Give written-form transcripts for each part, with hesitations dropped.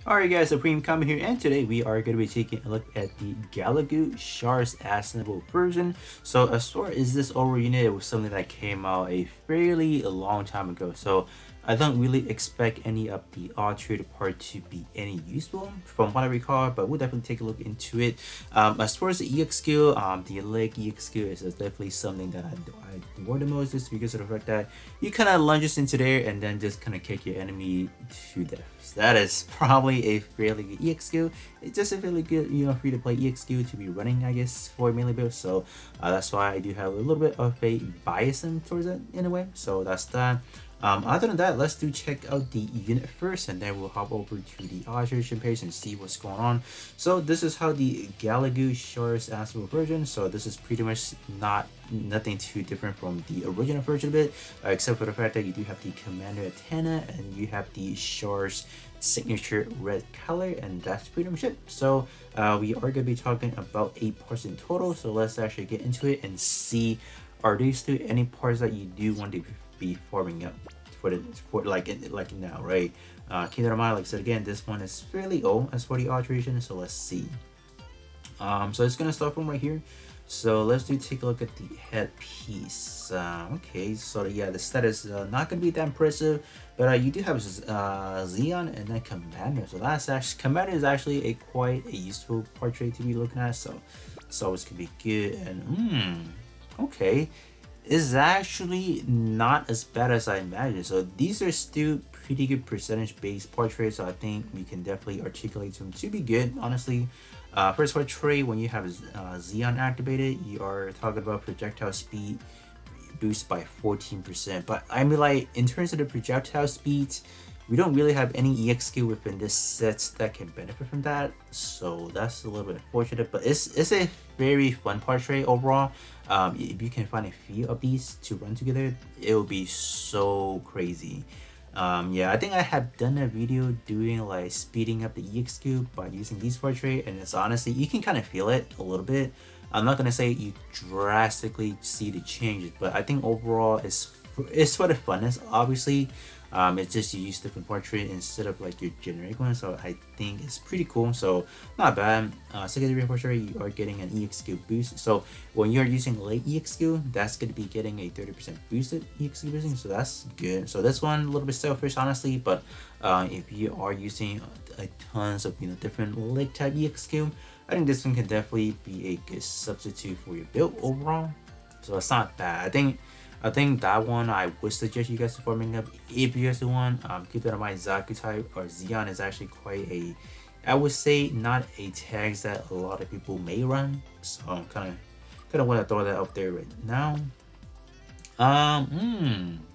Alright guys, Supreme coming here, and today we are going to be taking a look at the Gelgoog Char Aznable version. So as far as this overall unit, it was something that came out a fairly long time ago. So I don't really expect any of the altered part to be any useful from what I recall, but we'll definitely take a look into it. As far as the EX skill, the leg EX skill is definitely something that I more the most, just because of the fact that you kind of lunges into there and then just kind of kick your enemy to death. So that is probably a fairly good EX skill. It's just a really good, free to play EX skill to be running, I guess, for melee build. So that's why I do have a little bit of a bias towards it in a way. So that's that. Other than that, let's check out the unit first, and then we'll hop over to the alteration page and see what's going on. So this is how the Gelgoog Char Aznable version. So this is pretty much nothing too different from the original version of it, except for the fact that you do have the commander antenna and you have the Char's signature red color, and that's pretty much it. So we are going to be talking about 8 parts in total. So let's actually get into it and see, are these still any parts that you do want to be farming up for like now, right? Keep that in mind. Like I said again, this one is fairly old as for the alteration. So let's see. So it's gonna start from right here. So let's take a look at the headpiece. Okay, so yeah, the stat is not gonna be that impressive, but you do have Xeon and then Commander. So that's actually, Commander is actually quite a useful portrait to be looking at. So it's gonna be good. And okay, is actually not as bad as I imagined. So these are still pretty good percentage based portraits, so I think we can definitely articulate them to be good, honestly. First portrait, when you have Xeon activated, you are talking about projectile speed boost by 14%. But I mean, like, in terms of the projectile speeds, we don't really have any EX skill within this set that can benefit from that, so that's a little bit unfortunate. But it's a very fun portrait overall. If you can find a few of these to run together, it will be so crazy. Yeah, I think I have done a video doing like speeding up the EX skill by using these portrait, and it's honestly, you can kind of feel it a little bit. I'm not gonna say you drastically see the changes, but I think overall it's for the funness, obviously. It's just you use different portrait instead of like your generic one, so I think it's pretty cool. So not bad. Secondary portrait, you are getting an EX skill boost. So when you're using late EX skill, that's going to be getting a 30% boosted EX skill boosting, so that's good. So this one a little bit selfish, honestly, but if you are using tons of different late type EX skill, I think this one can definitely be a good substitute for your build overall. So it's not bad. I think that one I would suggest you guys to farming up if you guys want. Keep that in mind. Zaku type or Xeon is actually quite a, I would say, not a tag that a lot of people may run. So I'm kind of want to throw that up there right now.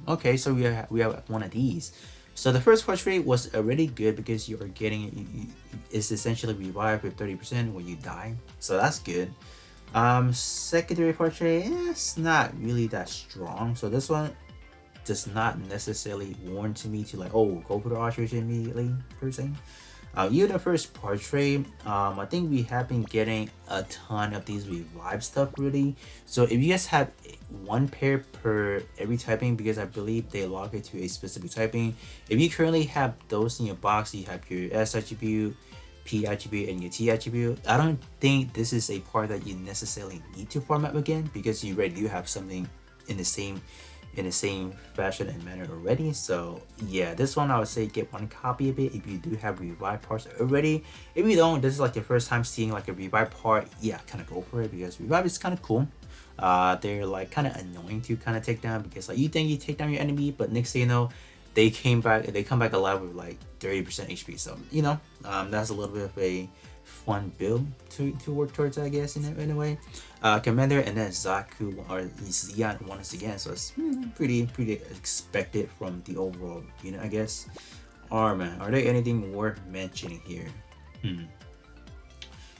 Okay, so we have one of these. So the first portrait was already good because you are getting it's essentially revived with 30% when you die. So that's good. Secondary portrait, it's not really that strong, so this one does not necessarily warn to me to like, oh, go for the alteration immediately per se. Even the first portrait, I think we have been getting a ton of these revive stuff really. So if you guys have 1 pair per every typing, because I believe they log it to a specific typing, if you currently have those in your box, you have your S attribute, P attribute, and your T attribute, I don't think this is a part that you necessarily need to farm up again, because you already do have something in the same fashion and manner already. So yeah, this one I would say get 1 copy of it if you do have revive parts already. If you don't, this is like your first time seeing like a revive part, yeah, kind of go for it, because revive is kind of cool. They're like kind of annoying to kind of take down, because like you think you take down your enemy, but next thing you know, they come back alive with like 30% HP. So that's a little bit of a fun build to work towards, I guess, in a way. Commander and then Zaku or Xeon once again, so it's pretty expected from the overall unit, I guess. Armor, are there anything worth mentioning here?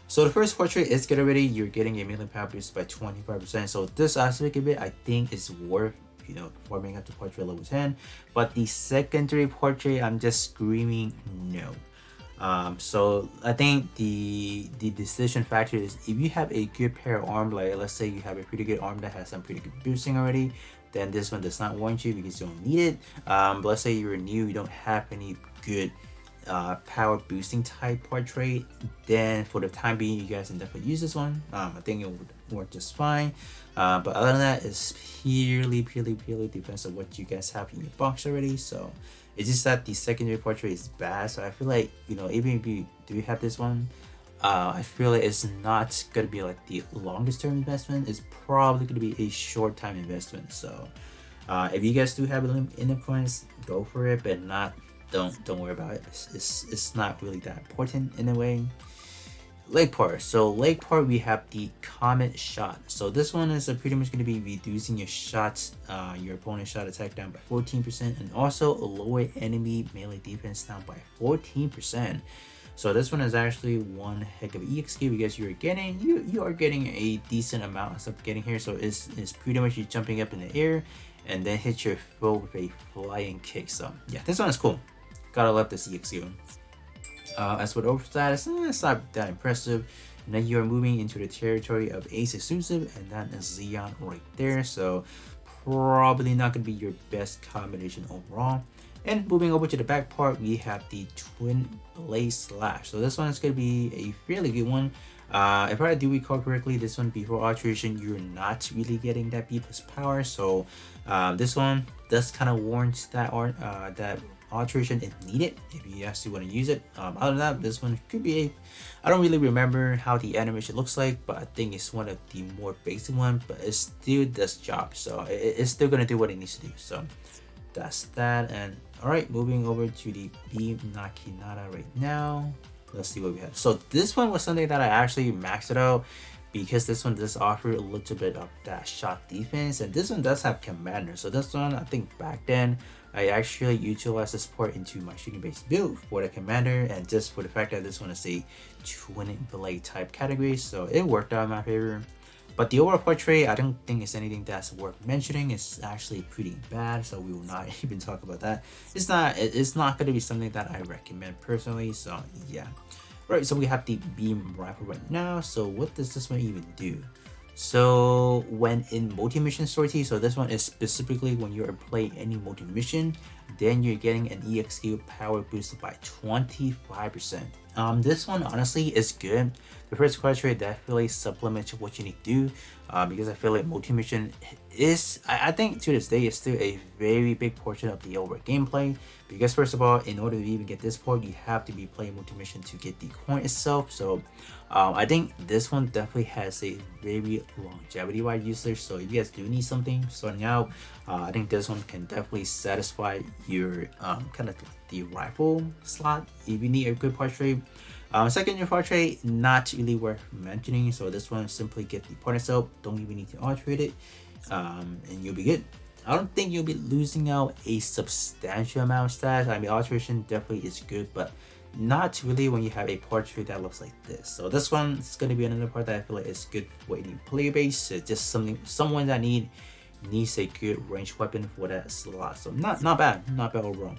So the first portrait is get already, you're getting a melee power boost by 25%. So this aspect of it, I think, is worth farming up to portrait level 10. But the secondary portrait, I'm just screaming no. So I think the decision factor is, if you have a good pair of arm, like let's say you have a pretty good arm that has some pretty good boosting already, then this one does not warrant you because you don't need it. But let's say you're new, you don't have any good power boosting type portrait, then for the time being you guys can definitely use this one. I think it would work just fine. But other than that, it's purely depends on what you guys have in your box already. So it's just that the secondary portrait is bad. So I feel like, you know, even if you do have this one, I feel like it's not gonna be like the longest term investment. It's probably gonna be a short time investment. So if you guys do have enough coins, go for it, but not don't worry about it. It's not really that important in a way. Leg part. So leg part, we have the Comet Shot. So this one is pretty much going to be reducing your shots, your opponent's shot attack down by 14%, and also lower enemy melee defense down by 14%. So this one is actually one heck of EXP because you are getting a decent amount of stuff getting here. So it's pretty much you jumping up in the air and then hit your foe with a flying kick. So yeah, this one is cool. Gotta love this EXP. As for the over status, it's not that impressive. And then you're moving into the territory of Ace exclusive, and that is Xeon right there. So probably not gonna be your best combination overall. And moving over to the back part, we have the Twin Blade Slash. So this one is gonna be a fairly good one. If I do recall correctly, this one before alteration, you're not really getting that B plus power. So this one does kind of warrant that alteration if needed, if you actually want to use it. Other than that, this one could be I don't really remember how the animation looks like, but I think it's one of the more basic one, but it still does job. So it's still gonna do what it needs to do. So that's that. And all right, moving over to the Beam Nakinata right now. Let's see what we have. So this one was something that I actually maxed it out because this one does offer a little bit of that shot defense, and this one does have commander. So this one, I think back then I actually utilized this port into my shooting based build for the commander, and just for the fact that this one is a twin blade type category, so it worked out in my favor. But the overall portrait, I don't think it's anything that's worth mentioning. It's actually pretty bad, so we will not even talk about that. It's not going to be something that I recommend personally. So yeah, right. So we have the beam rifle right now. So what does this one even do? So when in multi-mission sortie, so this one is specifically when you're playing any multi-mission, then you're getting an EXQ power boosted by 25%. This one honestly is good. The first criteria definitely supplements what you need to do, because I feel like multi-mission is, I think to this day, is still a very big portion of the overall gameplay. Because first of all, in order to even get this point, you have to be playing multi-mission to get the coin itself. So I think this one definitely has a very longevity wide usage. So if you guys do need something starting out, I think this one can definitely satisfy your kind of the rifle slot if you need a good portrait. Secondary portrait, not really worth mentioning. So this one, simply get the part itself, don't even need to alterate it, and you'll be good. I don't think you'll be losing out a substantial amount of stats. I mean, alteration definitely is good, but not really when you have a portrait that looks like this. So this one is going to be another part that I feel like is good for any player base. It's just someone that needs a good ranged weapon for that slot. So not bad overall.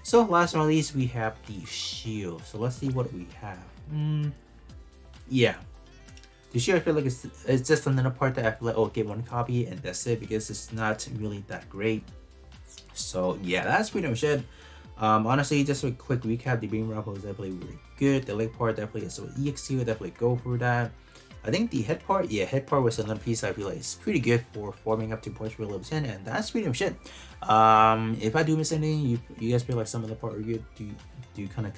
So last but not least, we have the shield. So let's see what we have. Yeah, the shield, I feel like it's just another part that I feel like, oh, get one copy and that's it, because it's not really that great. So yeah, that's pretty much it. Honestly, just a quick recap, the beam rifle is definitely really good. The leg part definitely is, so EXQ, definitely go for that. I think the head part, yeah, head part was another piece I feel like it's pretty good for forming up to portrait level 10, and that's pretty much it. If I do miss anything, you guys feel like some of the part are good, do kind of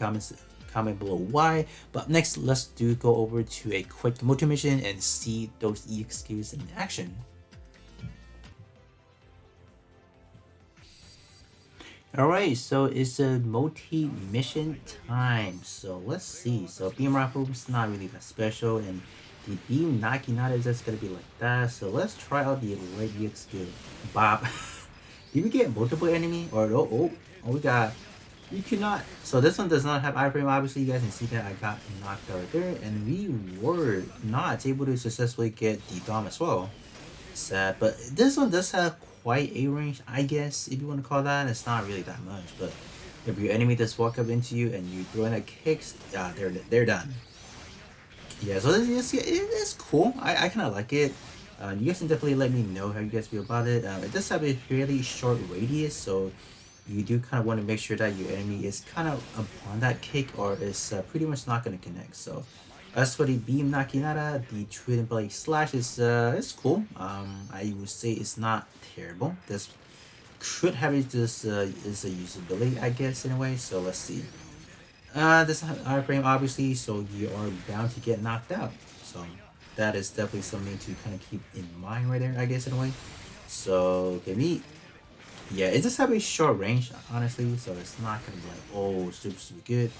comment below why. But next, let's go over to a quick multi-mission and see those EXQs in action. Alright, so it's a multi-mission time. So let's see. So beam rifle is not really that special, and the beam Nakinata is just gonna be like that. So let's try out the leg EXQ. Bob. Did we get multiple enemy? Or oh, we got, you cannot. So this one does not have iframe. Obviously, you guys can see that I got knocked out there, and we were not able to successfully get the Dom as well. Sad, but this one does have quite a range, I guess, if you want to call that. It's not really that much, but if your enemy does walk up into you and you throw in a kicks, they're done. Yeah, so it's cool. I kind of like it. You guys can definitely let me know how you guys feel about it. It does have a fairly short radius, so you do kind of want to make sure that your enemy is kind of upon that kick or is pretty much not going to connect. So as for the beam nakinata, the twin blade slash is it's cool. I would say it's not terrible. This could have it just is a usability, I guess, in a way. So let's see. This iframe obviously, so you are bound to get knocked out. So that is definitely something to kind of keep in mind right there, I guess, in a way. So give me, yeah, it just have a short range, honestly. So it's not gonna be like, oh, super good.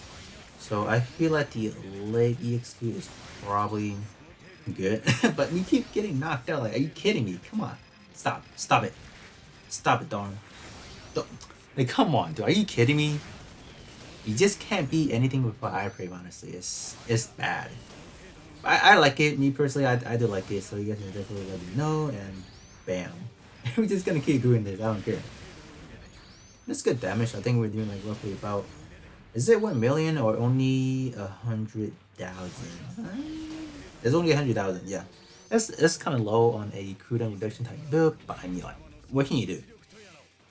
So I feel like the leg EXQ is probably good, but we keep getting knocked out. Like, are you kidding me? Come on, stop it, darn. Don't, like, come on, dude, are you kidding me? You just can't beat anything with an iframe, honestly. It's bad. I like it, me personally. I do like it, so you guys can definitely let me know. And bam, we're just gonna keep doing this. I don't care. That's good damage. I think we're doing like roughly about. Is it 1 million or only 100,000? It's only 100,000. Yeah, that's kind of low on a cooldown reduction type build. But I mean, like, what can you do?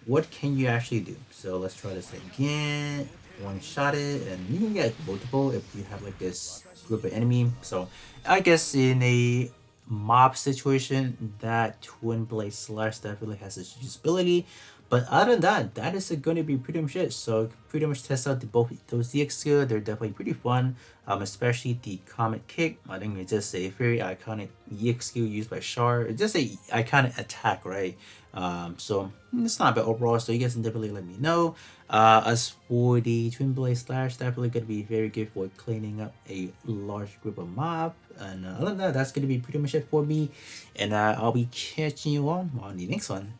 What can you actually do? So let's try this again. One shot it, and you can get multiple if you have like this group of enemy. So I guess in a mob situation, that twin blade slash definitely has its usability. But other than that, that is going to be pretty much it. So pretty much test out both those EXQ. They're definitely pretty fun. Especially the Comet Kick. I think it's just a very iconic EXQ used by Char. It's just a iconic attack, right? So it's not bad overall. So you guys can definitely let me know. As for the Twin Blade Slash, definitely gonna be very good for cleaning up a large group of mob. And other than that, that's gonna be pretty much it for me. And I'll be catching you on the next one.